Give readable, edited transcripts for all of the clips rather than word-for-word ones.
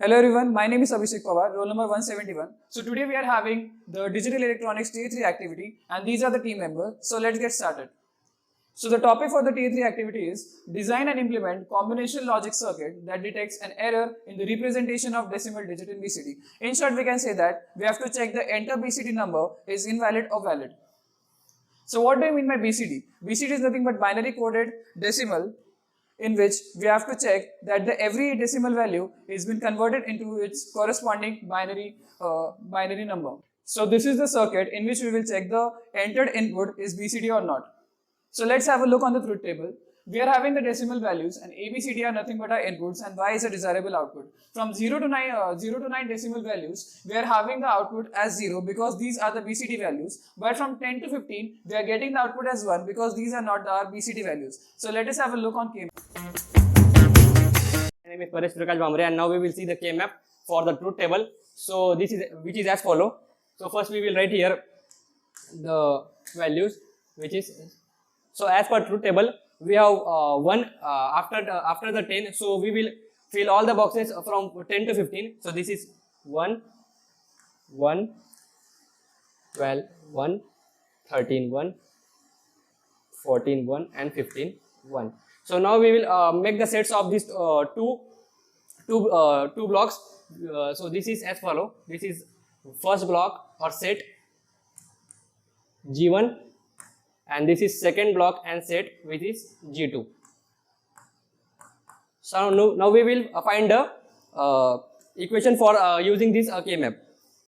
Hello everyone, my name is Abhishek Pawar, roll number 171. So today we are having the digital electronics tier 3 activity and these are the team members. So let's get started. So the topic for the tier 3 activity is design and implement combinational logic circuit that detects an error in the representation of decimal digit in BCD. In short, we can say that we have to check the enter BCD number is invalid or valid. So what do I mean by BCD? BCD is nothing but binary coded decimal in which we have to check that every decimal value is been converted into its corresponding binary number. So this is the circuit in which we will check the entered input is BCD or not. So let's have a look on the truth table. We are having the decimal values and A, B, C, D are nothing but our inputs and Y is a desirable output. From 0 to 9 decimal values, we are having the output as 0 because these are the BCD values. But from 10 to 15, we are getting the output as 1 because these are not our BCD values. So let us have a look on Kmap. My name is Paresh Prakash Bhamre and now we will see the Kmap for the truth table. So this is which is as follow. So first we will write here the values which is, so as per truth table we have 1 after the 10, so we will fill all the boxes from 10 to 15. So this is 1, 1, 12, 1, 13, 1, 14, 1 and 15, 1. So now we will make the sets of these two blocks. So this is as follow. This is first block or set G1 and this is second block and set which is G2. So now we will find the equation for using this Kmap.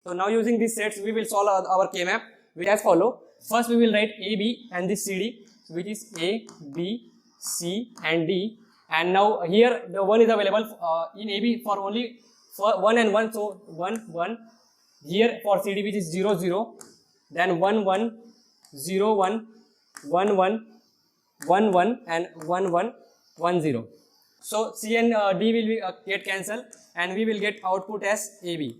So now using these sets we will solve our Kmap which as follow. First we will write A, B and this CD which is A, B, C and D, and now here the 1 is available in AB for only for 1 and 1, so 1, 1, here for CD which is 0, 0, then 1, 1, 0, 1, 1, 1, 1, 1 and 1, 1, 1, 0. So C and D will be, get cancelled and we will get output as AB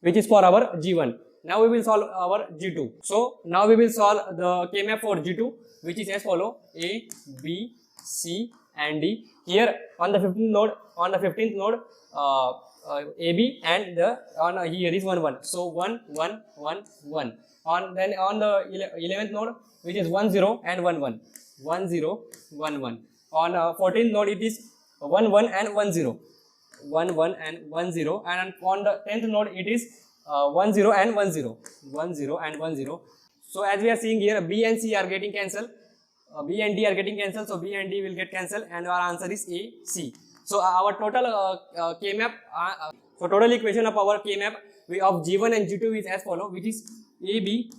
which is for our G1. Now we will solve our G2. So now we will solve the Kmap for G2 which is as follow A, B, C and D. Here on the 15th node, AB and here is 1, 1. So 1, 1, 1, 1. Then on the 11th node which is 1, 0 and 1, 1. 1, 0, 1, 1. On 14th node it is 1, 1 and 1, 0. 1, 1 and 1, 0. And on the 10th node it is 1, 0 and 1, 0. 1, 0 and 1, 0. So as we are seeing here, B and C are getting cancelled. B and D are getting cancelled. So B and D will get cancelled and our answer is A, C. So our total Kmap, so total equation of our Kmap of G1 and G2 is as follow, which is AB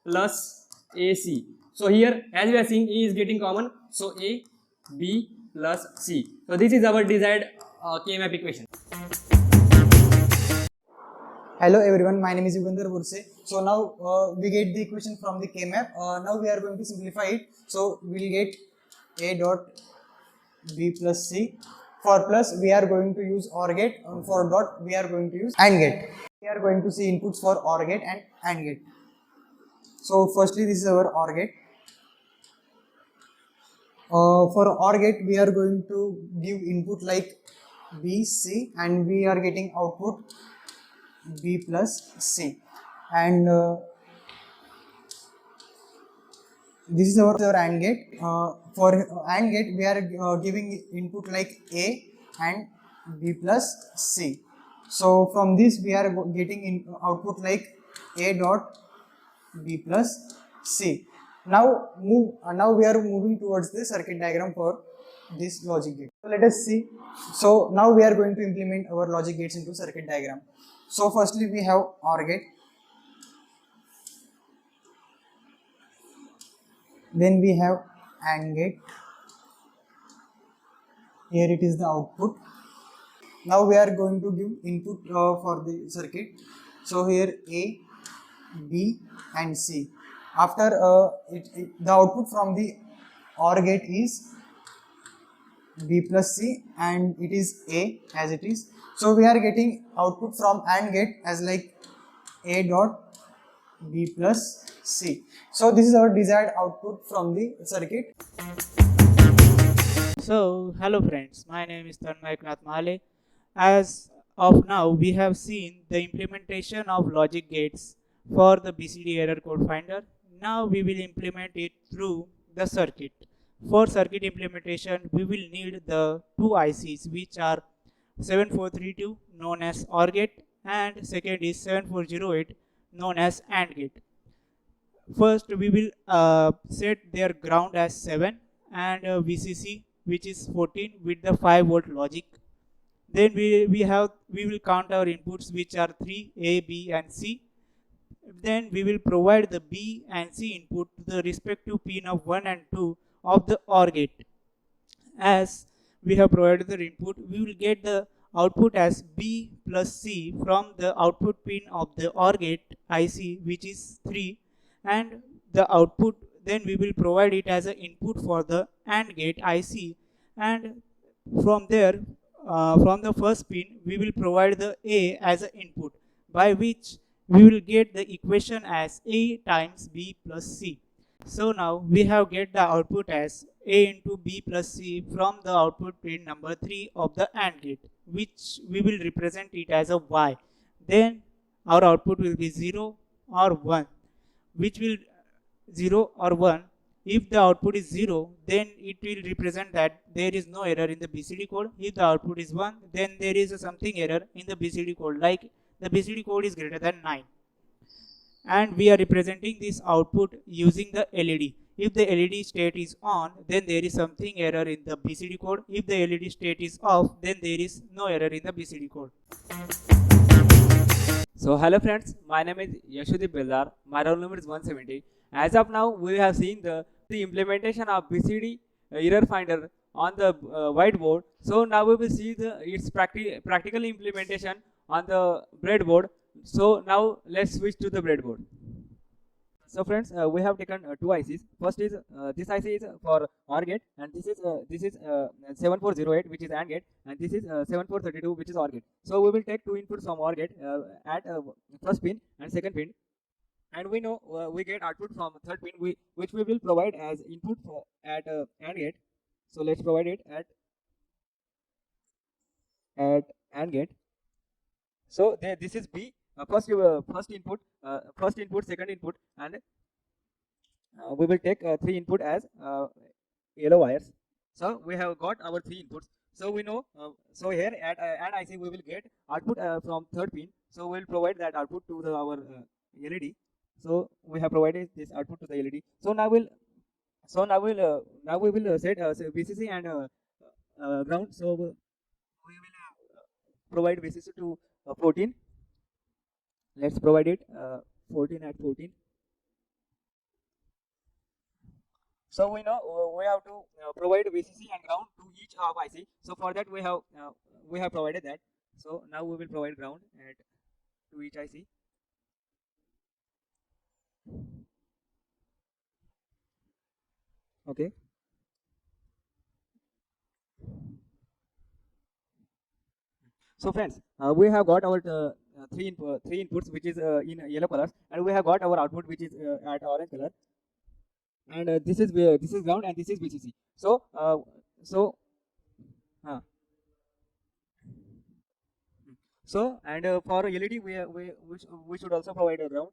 plus AC. So here as we are seeing A is getting common. So A, B plus C. So this is our desired Kmap equation. Hello everyone, my name is Yugandhar Burse. So now we get the equation from the Kmap. Now we are going to simplify it. So we will get A dot B plus C. For plus we are going to use OR gate. For dot we are going to use AND gate. We are going to see inputs for OR gate and AND gate. So firstly this is our OR gate. For OR gate we are going to give input like B, C and we are getting output B plus C, and this is our AND gate. For AND gate we are giving input like A and B plus C. So from this we are getting output like A dot B plus C. Now we are moving towards the circuit diagram for this logic gate. So let us see. So now we are going to implement our logic gates into circuit diagram. So firstly we have OR gate, then we have AND gate, here it is the output. Now we are going to give input for the circuit. So here A, B and C. After the output from the OR gate is B plus C and it is A as it is. So we are getting output from AND gate as like A dot B plus C. So this is our desired output from the circuit. So, hello friends, my name is Tanmay. As of now, we have seen the implementation of logic gates for the BCD error code finder. Now we will implement it through the circuit. For circuit implementation, we will need the two ICs which are 7432 known as OR gate and second is 7408 known as AND gate. First, we will set their ground as 7 and VCC which is 14 with the 5-volt logic. Then we will count our inputs which are 3, A, B and C. Then we will provide the B and C input to the respective pin of 1 and 2 of the OR gate. As we have provided the input, we will get the output as B plus C from the output pin of the OR gate IC which is 3, and the output then we will provide it as an input for the AND gate IC, and from there from the first pin we will provide the A as an input, by which we will get the equation as A times B plus C. So now we have get the output as A into B plus C from the output pin number 3 of the AND gate, which we will represent it as a Y. Then our output will be 0 or 1, which will 0 or 1. If the output is 0, then it will represent that there is no error in the BCD code. If the output is 1, then there is a something error in the BCD code, like the BCD code is greater than 9. And we are representing this output using the LED. If the LED state is on, then there is something error in the BCD code. If the LED state is off, then there is no error in the BCD code. So hello friends, my name is Yashudip Beldar. My roll number is 170. As of now, we have seen the implementation of BCD error finder on the whiteboard. So now we will see its practical implementation on the breadboard. So now let's switch to the breadboard. So friends, we have taken two ICs. First is this IC is for OR gate, and this is 7408 which is AND gate, and this is 7432 which is OR gate. So we will take two inputs from OR gate at first pin and second pin, and we know we get output from third pin, which we will provide as input for at AND gate. So let's provide it at AND gate. So this is B. First input, second input, and we will take three input as yellow wires. So we have got our three inputs. So we know. So here at AND IC we will get output from third pin. So we will provide that output to our LED. So we have provided this output to the LED. So now we will set VCC and ground. So we will provide VCC to 14. Let's provide it 14 at 14. So we know we have to provide VCC and ground to each of IC. So for that we have provided that. So now we will provide ground to each IC. Okay. So friends, we have got our three inputs which is in yellow colors, and we have got our output which is at orange color, and this is ground and this is VCC. So and for LED we should also provide a ground.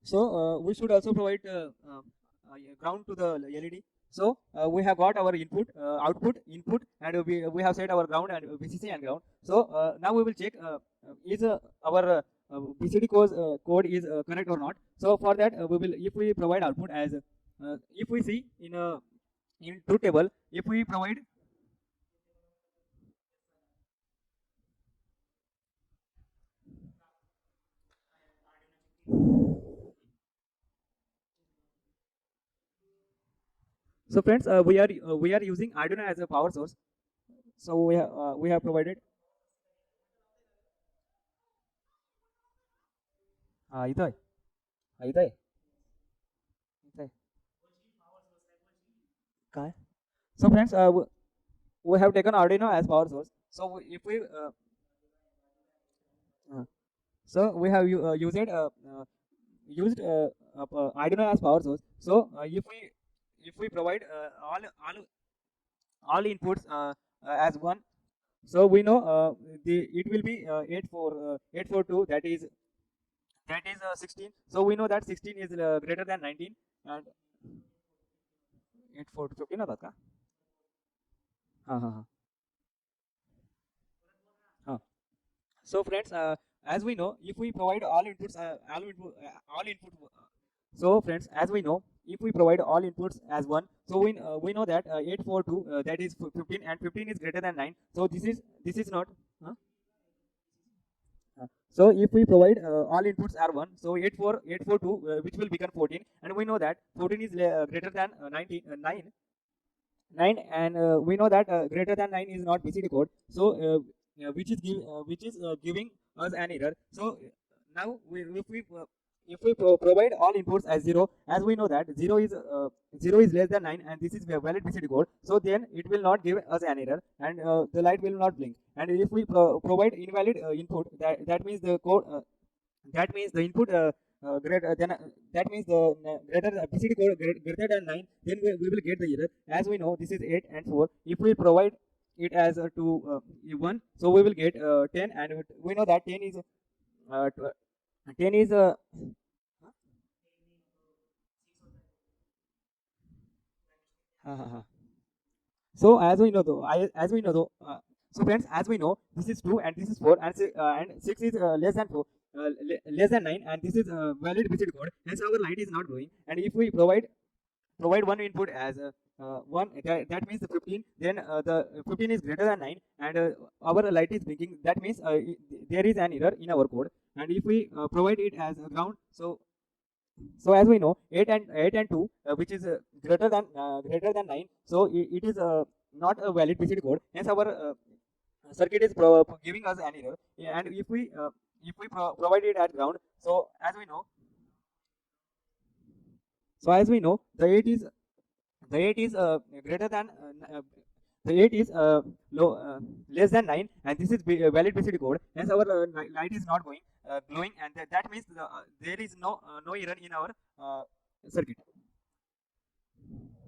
So we should also provide ground to the LED. So we have got our output, and we have set our ground and VCC and ground. So now we will check is our BCD code is correct or not. So for that if we provide output as if we see in truth table, if we provide so friends, we are using Arduino as a power source. So we have provided. इथं आहे. काय? So friends, we have taken Arduino as power source. So if we so we have used Arduino as power source. So if we provide all inputs as 1, so we know it will be 842, that is 16. So we know that 16 is greater than 19, and 842 na that ka? So friends, as we know, if we provide all inputs, so friends, as we know, if we provide all inputs as 1, so we know that 842, that is 15, and 15 is greater than 9. So this is not. So if we provide all inputs are 1, so 842, which will become 14, and we know that 14 is greater than 9, and we know that greater than 9 is not BCD code. So which is giving us an error. So now if we provide all inputs as 0, as we know that 0 is less than 9, and this is a valid BCD code, so then it will not give us an error, and the light will not blink. And if we provide invalid input, that means the code that means the input greater than that means the greater BCD code greater than 9, then we will get the error. As we know, this is 8 and 4. If we provide it as 1, so we will get 10, and we know that 10 is 10 is so as we know though, so friends, as we know, this is 2 and this is 4, and 6 is less than 4, less than 9, and this is valid BCD code. Hence our light is not glowing. And if we provide one input as 1, that means the 15, then the 15 is greater than 9, and our light is blinking. That means there is an error in our code. And if we provide it as ground, so as we know, 8 and 2, which is greater than 9, so it is not a valid BCD code. Hence our circuit is giving us an error. And if we provide it at ground, so as we know, the 8 is greater than the 8 is less than 9, and this is valid BCD code. Hence our light is not glowing, and that means there is no error in our circuit.